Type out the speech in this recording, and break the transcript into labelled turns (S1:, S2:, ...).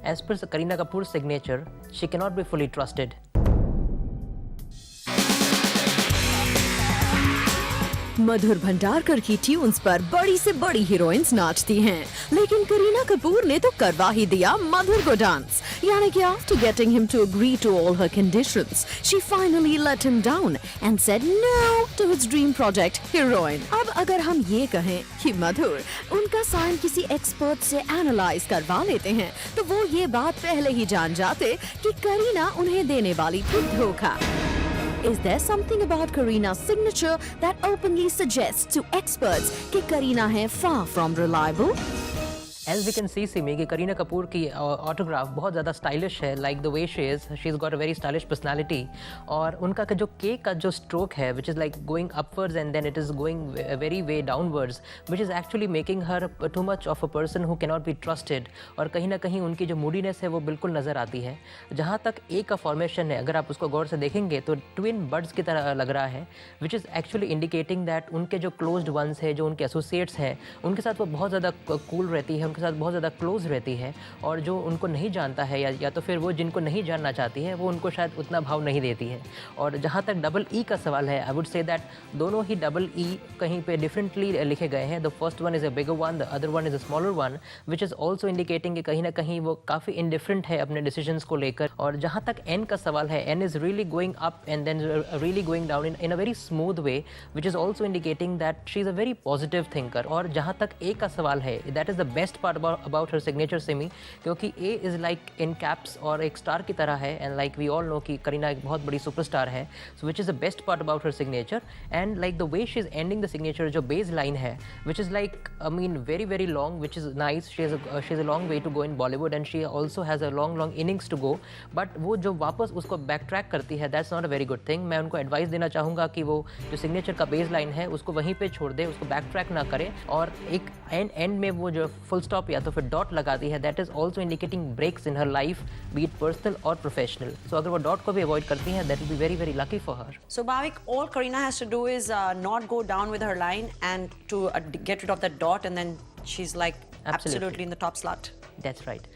S1: As per Kareena Kapoor's signature, she cannot be fully trusted.
S2: मधुर भंडारकर की tunes पर बड़ी से बड़ी हीरोइंस नाचती हैं, लेकिन करीना कपूर ने तो करवा ही दिया मधुर को डांस। यानी कि after getting him to agree to all her conditions, she finally let him down and said no to his dream project heroine। अब अगर हम ये कहें कि मधुर उनका साइन किसी एक्सपर्ट से एनालाइज करवा लेते हैं, तो वो ये बात पहले ही जान जाते कि करीना उन्हें देने वाली थी धोखा। Is there something about Kareena's signature that openly suggests to experts कि करीना है far from reliable?
S1: As we can see Simi कि करीना कपूर की ऑटोग्राफ बहुत ज़्यादा स्टाइलिश है, like the way she is got a very stylish personality. और उनका जो केक का जो स्ट्रोक है which is like going upwards and then it is going very way downwards, which is actually making her too much of a person who cannot be trusted. और कहीं ना कहीं उनकी जो मूडीनेस है वो बिल्कुल नज़र आती है। जहाँ तक ए का फॉर्मेशन है, अगर आप उसको गौर से देखेंगे तो ट्विन बर्ड्स की तरह लग रहा है, which is actually indicating that उनके जो क्लोज्ड वंस है, जो उनके एसोसिएट्स हैं, उनके साथ वो बहुत ज़्यादा कूल रहती है, उनके साथ बहुत ज़्यादा क्लोज रहती है। और जो उनको नहीं जानता है या तो फिर वो जिनको नहीं जानना चाहती है वो उनको शायद उतना भाव नहीं देती है। और जहाँ तक डबल ई का सवाल है, आई वुड से दैट दोनों ही डबल ई कहीं पे डिफरेंटली लिखे गए हैं। The first one is a bigger one, the other one is a smaller one, which is also indicating कि कहीं ना कहीं वो काफ़ी इनडिफरेंट है अपने डिसीजंस को लेकर। और जहाँ तक एन का सवाल है, N is really going up and then really going down in a very smooth way, which is also indicating that she is a very positive thinker. और जहाँ तक ए का सवाल है, that is the best part about her signature Simi, क्योंकि A is like in caps और एक star की तरह है। And like we all know कि करीना एक बहुत बड़ी सुपरस्टार है, सो which is the best part about her signature. And like the way she is ending the signature, जो बेस लाइन है which is like I mean very very long, which is nice. She is a long way to go in Bollywood and she also has a long innings to go, but वो जो वापस उसको back track करती है, that's not a very good thing. मैं उनको advice देना चाहूँगा कि वो जो सिग्नेचर का बेस लाइन है उसको वहीं पर छोड़ दे, उसको बैक ट्रैक ना करे और एक एंड में वो जो फुल स्टॉप या तो फिर डॉट लगाती है, that is also indicating breaks in her life, be it personal और प्रोफेशनल। सो अगर वो डॉट को भी अवॉइड करती हैं, that will be very very lucky for her.
S3: So Bhavik, all Kareena has to do is not go down with her line and to get rid of that dot, and then she's like absolutely in the top slot.
S1: That's right.